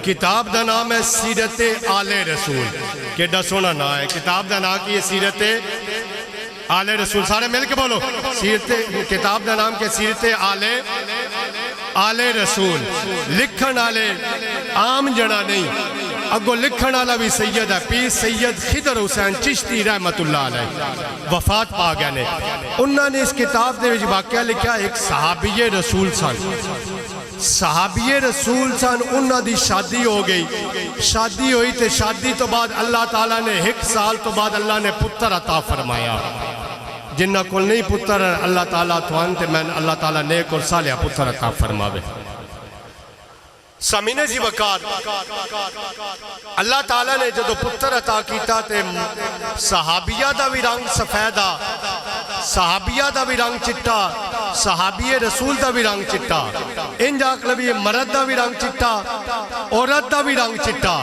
کتاب دا نام ہے سیرت آل رسول. کیڈا سونا نا ہے کتاب دا نام کی ہے سیرت آل رسول. سارے مل کے بولو کتاب دا نام کے سیرت آل رسول. لکھن آلے عام جڑا نہیں, اگو لکھن آلا بھی سید ہے پیر سید خضر حسین چشتی رحمت اللہ علیہ, وفات پا گیا نے. انہوں نے اس کتاب دے وچ واقعہ لکھا ایک صحابی رسول سن, انہوں دی شادی ہو گئی. شادی ہوئی تے شادی تو بعد اللہ تعالیٰ نے 1 سال تو بعد اللہ نے پتر عطا فرمایا. جنہ کل نہیں پتر اللہ تعالیٰ توان تے میں اللہ تعالیٰ نیک اور صالح پتر عطا فرماوے. سامنے جی وقار اللہ تعالیٰ نے جدو پتر عطا کیتا تے صحابیہ دا بھی رنگ سفیدہ, صحابیہ دا بھی رنگ چٹا, صحابی رسول دا بھی رنگ چٹا, ان جاکلوی مرد دا بھی رنگ چٹا, عورت دا بھی رنگ چٹا.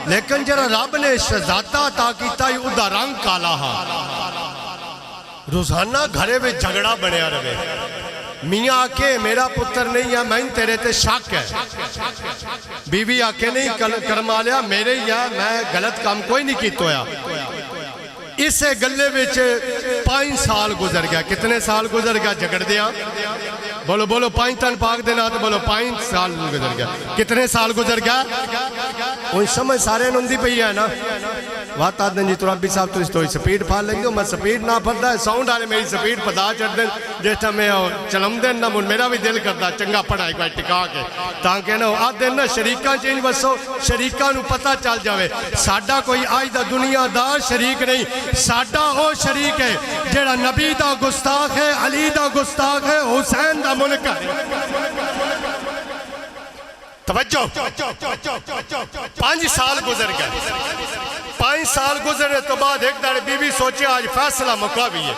لیکن جرا رب نے شہزادہ عطا کیتا او دا رنگ کالا ہا. روزانہ گھرے میں جھگڑا بنیا رہے. میاں آکے میرا پتر نہیں ہے, میں تیرے تے شک ہے. بیوی آکے نہیں کرما لیا میرے ہی ہے, میں غلط کام کوئی نہیں کیتا ہویا. اسے گلے وچ 5 سال گزر گیا. کتنے سال گزر گیا جھگڑ دیا؟ بولو 5 تن پاک دینا تو بولو 5 سال گزر گیا. کتنے سال گزر گیا؟ ان سمجھ سارے نندی پہ ہی ہے نا. وات آدھن جی تو ربی صاحب تو اس تو سپیڈ پھال لیں گے, میں سپیڈ نہ پھلتا ہے, ساؤنڈ آنے میری سپیڈ پدا چڑھ دیں جیسا میں چلم دیں نا. میرا بھی دل کرتا چنگا پڑھا ایک بار ٹکا کے تاکہ نا آدھ دن نا شریکاں چینج بسو, شریکاں نو پتہ چل جاوے ساڈا کوئی آج دا دنیا دار شریک نہیں. ساڈا او شریک ہے جیڑا نبی دا گستاخ ہے, علی دا گستاخ ہے, حسین دا منکر ہے. توجہ 5 سال گزر گئے. 5 سال گزرنے تو بعد ایک دار بی بی سوچے آج فیصلہ مکاوی ہے,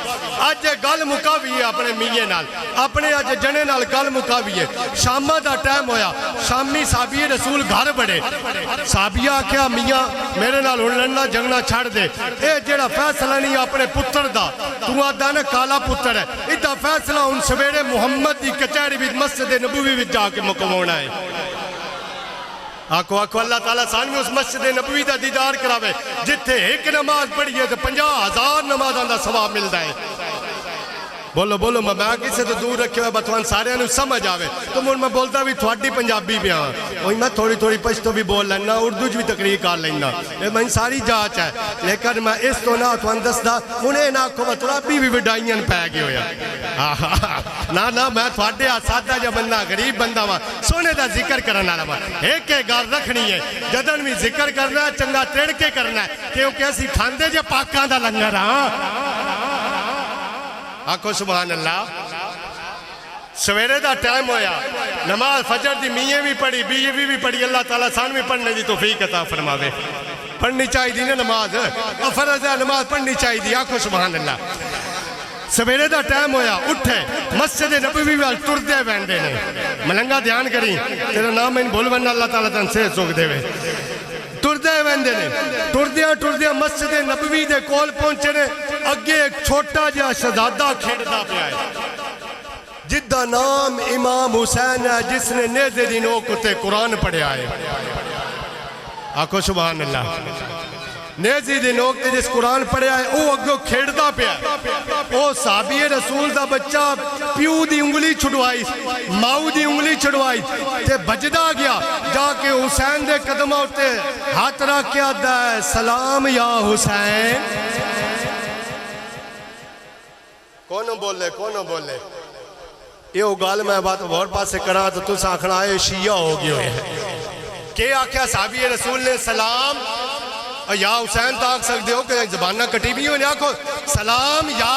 آج گل مکاوی ہے اپنے میے نال, اپنے آج جنے نال گل مکاوی ہے. شامہ دا ٹائم ہویا, شامی صحابی رسول گھر بڑے. صحابیہ آکھیا میاں میرے نال لڑنا جنگنا چھڑ دے, اے جیڑا فیصلہ نہیں اپنے پتر دا, تو آدھا نا کالا پتر ہے, ادھا فیصلہ ان سویرے محمد دی کچہری بھی مسجد نبوی بھی جا کے مکمونا ہے. آکو اللہ تعالیٰ سانوی اس مسجد نبوی دا دیدار کراوے جتھے ایک نماز پڑھئے تو 50,000 نمازاں دا ثواب ملتا ہے. بولو میں کسی تو دور رکھے ہوئے بتوان سارے انہوں سمجھ آوے. تو میں بولتا بھی تھوڑی پنجابی بھی ہاں, وہی میں تھوڑی پشتو بھی بول لینا, اردو بھی تقریر کر لینا, میں ساری جاچ ہے. لیکن میں اس تو نہ تھوان دس دا انہیں نہ کو بطرابی بھی وڈائیاں پہ گئے ہویا. نا میں تھوڑے آسادہ جا بندہ غریب بندہ ہوا سونے دا ذکر کرنا لما ایک گار رکھنی ہے. جدن بھی ذکر کرنا ہے چنگا تیڑ کے کرنا ہے, کیونکہ اسی کھاندے جا پاکاں دا لنگر ہاں. آکھو سبحان اللہ. سویرے دا ٹائم ہویا, نماز فجر دی میے بھی پڑھی بیوی بھی پڑھی. اللہ تعالیٰ سانوی پڑھنے دی توفیق عطا فرماوے. پڑھنی چاہی دی نا نماز, فرض ہے نماز پڑھنی چاہی دی. آکھو سبحان اللہ. سویرے دا ٹائم ہویا, اٹھے مسجد نبوی وال ٹردے ویندے نے. ملنگا دھیان کریں تیرا نام میں بھول ورنہ اللہ تعالیٰ تن سے سوک دے وے. ٹردے ویندے نے, ٹردیاں مسجد نبوی دے کول پہنچے نے. اگے ایک چھوٹا جا شہزادہ کھیڑتا پہ آئے جدہ نام امام حسین ہے, جس نے نیزے دی نوک تے قرآن پڑھے آئے. آکھو سبحان اللہ. نیزی دی نوک تے جس قرآن پڑھے آئے او اگو کھیڑتا پہ آئے. او صحابی رسول دا بچہ پیو دی انگلی چھڑوائی, ماؤ دی انگلی چھڑوائی تے بجدہ گیا, جا کے حسین دے قدم ہوتے ہاتھ رکھ کے آدھا ہے سلام یا حسین. کونوں بولے یہ گال میں بات اور پاس سے کرا تو تُس آنکھنا آئے شیعہ ہو گئے ہوئے. کہ آکھیا صحابی رسول نے سلام یا حسین تاک سکتے ہو کہ زبانہ کٹی بھی ہوئے. آکھو سلام یا,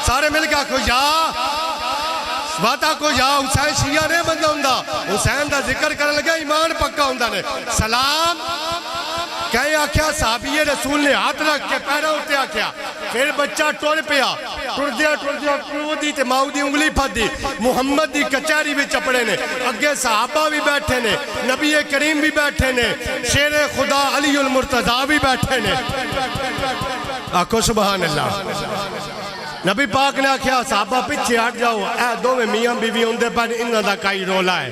سارے مل کے آکھو یا, بات آکھو یا حسین شیعہ نے بندہ ہوندہ, حسین دا ذکر کرنے لگا ایمان پکا ہوندہ نے. سلام کہے آکھیا صحابی رسول نے ہاتھ رکھ کے پیرہ ہوتے آکھیا. پھر بچہ ٹور پیا, ٹردیا پیو دی تے ماؤ دی انگلی پھت دی. محمد دی کچہری بھی چپڑے نے, اگے صحابہ بھی بیٹھے نے, نبی کریم بھی بیٹھے نے, شیر خدا علی المرتضیٰ بھی بیٹھے نے. آکھو سبحان اللہ. نبی پاک نے آکھیا صحابہ پیچھے ہٹ جاؤ اے دو میں میاں بیوی ہوندے پر انہاں دا کئی رولا ہے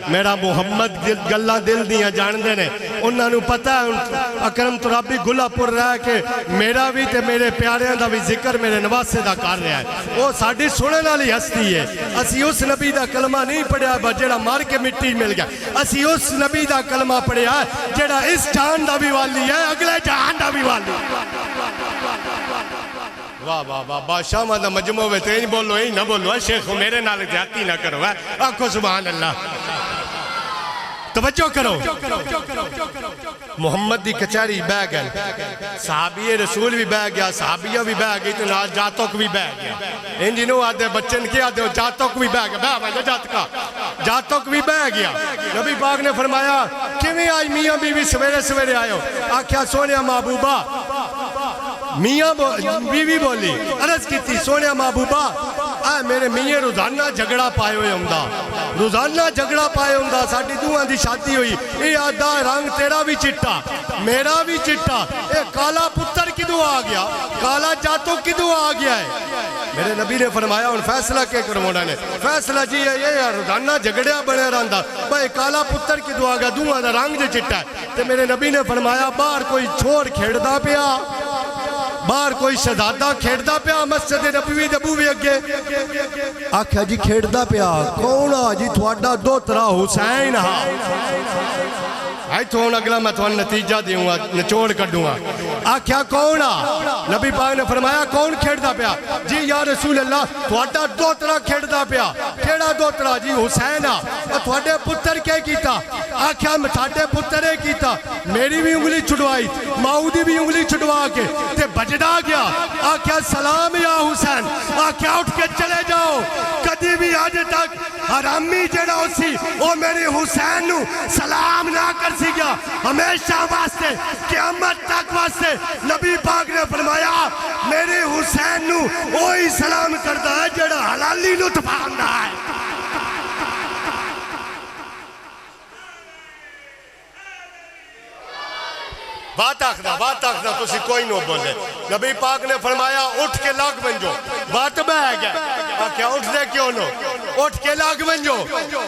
میرا محمد گلہ دل دیاں جان دے نے انہاں نو پتہ ہے اکرم ترابی گلہ پر رہا ہے کہ میرا بھی تے میرے پیاریاں دا بھی ذکر میرے نواسے دا کر رہا ہے وہ ساڑھی سنن والی ہستی ہے اسی اس نبی دا کلمہ نہیں پڑھیا جڑا مار کے مٹی مل گیا اسی اس نبی دا کلمہ پڑھیا جڑا اس جہان دا بھی والی ہے اگلے جہان دا بھی والی واہ واہ واہ بادشاہ ماں دا مجموع میں تو بولو ہی نہ بولو شیخو میرے نال زیادتی نہ کرو آنکھو سبحان اللہ توجہ کرو محمد دی کچاری بہ گئے صحابی رسول بھی بہ گیا صحابیہ بھی بہ گئی تو نال جاتک بھی بہ گیا انجینوں آدھے بچن کیا آدھے جاتک بھی بہ گیا بہ جاتکا جاتک بھی بہ گیا نبی پاک نے فرمایا کیویں آئی میاں بیوی سویرے سویرے آئے ہو آکھیا سونیا محبوبہ میاں بیوی بولی عرض کی تھی سونیا محبوبہ اے میرے میاں روزانہ جھگڑا پائے ہوئے ہمدا روزانہ جھگڑا پائے ہمدا ساڑھی دوہاں دی شادی ہوئی اے آدھا رنگ تیرا بھی چٹا میرا بھی چٹا اے کالا پتر کی دعا آ گیا کالا جاتو کی دعا آ گیا ہے میرے نبی نے فرمایا ان فیصلہ کے کرمونا نے فیصلہ جی ہے یہ روزانہ جھگڑیا بنے رہندا بھائی کالا پتر کی دعا گیا دوہاں دا رنگ جو چٹا ہے تو میرے نبی نے فرمایا باہر کوئی چھوڑ کھیڑ دا پیا باہر کوئی شہزادہ کھیڑدا پیا مسجد نبوی دے بوئے اگے آکھیا جی کھیڑدا پیا کون آ جی تھوڑا دوترا حسین ہاں آئی تو ہون اگلا میں تھوڑا نتیجہ دیوں گا نچوڑ کر دوں گا آکھیا کون آ نبی پاک نے فرمایا کون کھیڑدا پیا جی یا رسول اللہ تھوڑا دوترا کھیڑدا پیا کھیڑا دوترا جی حسین آ تھوڑے پتر کیا کیتا آکھیا تھوڑے پترے کیتا میری بھی انگلی چھڑوائی ماؤدی بھی انگلی چھڑوا کے تے بجدا گیا آکھیا سلام یا حسین آکھیا اٹھ کے چلے جاؤ کدی بھی آج تک حرامی جڑا ہو سی وہ میری حسین نو سلام نہ کر سی گیا ہمیشہ واسطے قیامت تک واسطے نبی پاک نے فرمایا میرے حسین نو وہی سلام کرتا ہے جڑا حلالی نو تفاندہ ہے بات آخدہ تسی کوئی نو بولے نبی پاک نے فرمایا اٹھ کے لاغ بنجو بات بہ گیا کیا اٹھ دے کیوں نو اٹھ کے لاغ بنجو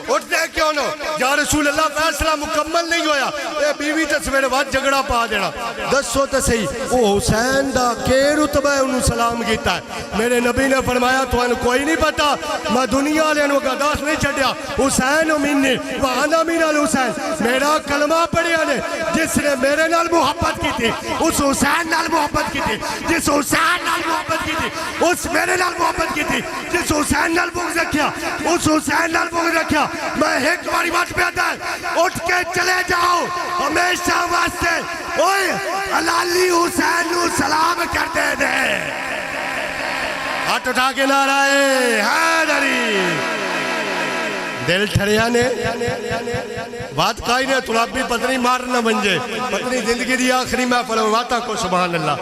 اٹھ دے کیوں نو یا رسول اللہ فیصلہ مکمل نہیں ہویا اے بیوی تصویر بات جھگڑا پا دینا دسو تے صحیح او حسین دا کے رتبہ انہوں سلام کیتا ہے میرے نبی نے فرمایا تو انہوں کوئی نہیں پتا میں دنیا لے انہوں کا داس نہیں چھڑیا حسین و منی وہانا من الحسین میرا کلمہ پڑھیا نے جس نے میرے نال محبت کی تھی اس حسین نال محبت کی تھی جس حسین نال محبت کی تھی اس میرے نال محبت کی تھی جس حسین نال بغض رکھیا اس حسین نال بغض رکھیا میں ایک باری بات پہ آتا ہے اٹھ کے چلے جاؤ ہمیشہ واسطے اوئے علالی حسین نو سلام کرتے دے ہاتھ اٹھا کے نعرہ حیدری دل ٹھڑیا نے بات کائی نے طلابی پتنی مارنا بنجے پتنی زندگی دی آخری میں فلواتا کو سبحان اللہ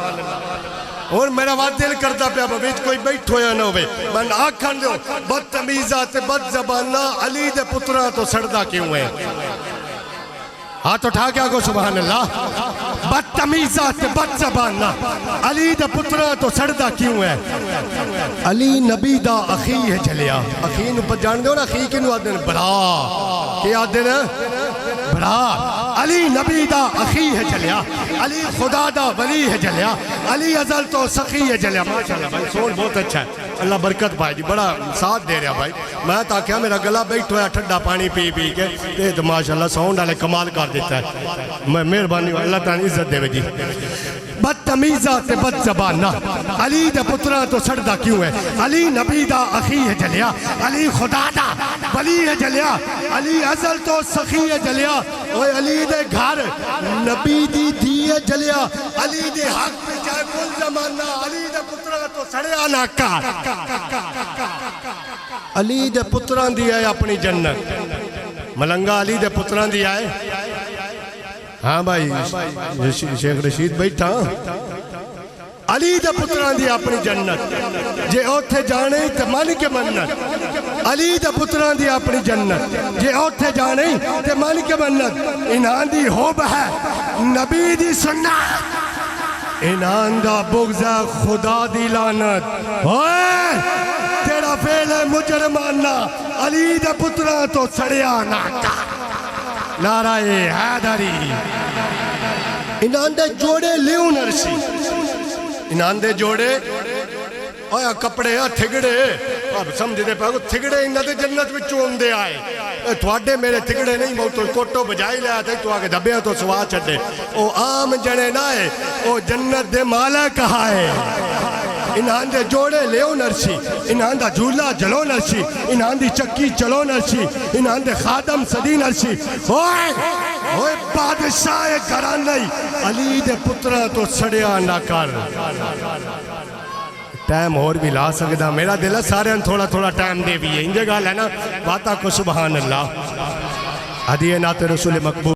اور میرا بات دل کرتا پیا بیچ کوئی بیٹھ ہویا نہ ہوئے من آکھن دو بدتمیزہ تے بد زبانہ علی دے پترہ تو سڑدہ کیوں ہے ہاتھ اٹھا کے آگو سبحان اللہ بدتمیزہ تے بد زبانہ علی دا پترہ تو سڑدہ کیوں ہے علی نبی دا اخی ہے جلیا اخی نو پر جان دو نا اخی کی نو آدھن برا کیا آدھن برا علی نبی دا اخی ہے جلیا علی خدا دا ولی ہے جلیا علی ازل تو سخی ہے جلیا ماشاءاللہ بھائی سون بہت اچھا ہے اللہ برکت بھائی جی بڑا ساتھ دے رہا بھائی میں تاکہ میرا گلا بیٹھ ہویا ٹھڈا پانی پی پی کے تو ماشاءاللہ ساؤنڈ والے کمال کر دیتا ہے میں مہربانی اللہ تعالی عزت دے جی بدتمیزہ تے بد زبانہ علی دا پترہ تو سڑدہ کیوں ہے علی نبی دا اخی ہے جلیا علی خدا دا ولی ہے جلیا علی ازل تو سخی ہے جلیا اوہ علی دے گھر نبی دی دی ہے جلیا علی دے حق پہ جائے کل زمانہ علی دے پترہ تو سڑیا ناکار علی دے پتران دی ہے اپنی جنت ملنگا علی دے پتران دی ہے ہاں بھائی شیخ رشید بیٹھا علی دے پتران دی اپنی جنت جے اوتھے جانے تے من کے منت علی دے پتران دی اپنی جنت جے اوتھے جانے تے من کے منت انہاں دی ہوب ہے نبی دی سنت انہاں دا بغض ہے خدا دی لعنت اوئے تیرا فعل ہے مجرمانہ علی دے پتراں تو سڑیا نہ کر نعرہ حیدری انہاں دے جوڑے لیوں نرسی انہاں دے جوڑے آیا کپڑے تھگڑے اب سمجھ دے پاکو تھگڑے انہاں دے جنت میں چون دے آئے تھوڑے میرے تھگڑے نہیں موتو کوٹو بجائی لے آتے تو آگے دبیاں تو سوا چڑھے او عام جنے نائے او جنت دے مالا کہا ہے انہاں دے جوڑے لیو نرسی انہاں دا جھولا جلو نرسی انہاں دی چکی چلو نرسی انہاں دے خادم صدی نرسی اوئے بادشاہ گران نہیں علی دے پترہ تو سڑیا نہ کر ٹائم اور بھی لا سکتا میرا دل ہے سارے تھوڑا تھوڑا ٹائم دے بھی ہے ان جگہ لینا باتا کو سبحان اللہ ہدیے نات رسول مقبول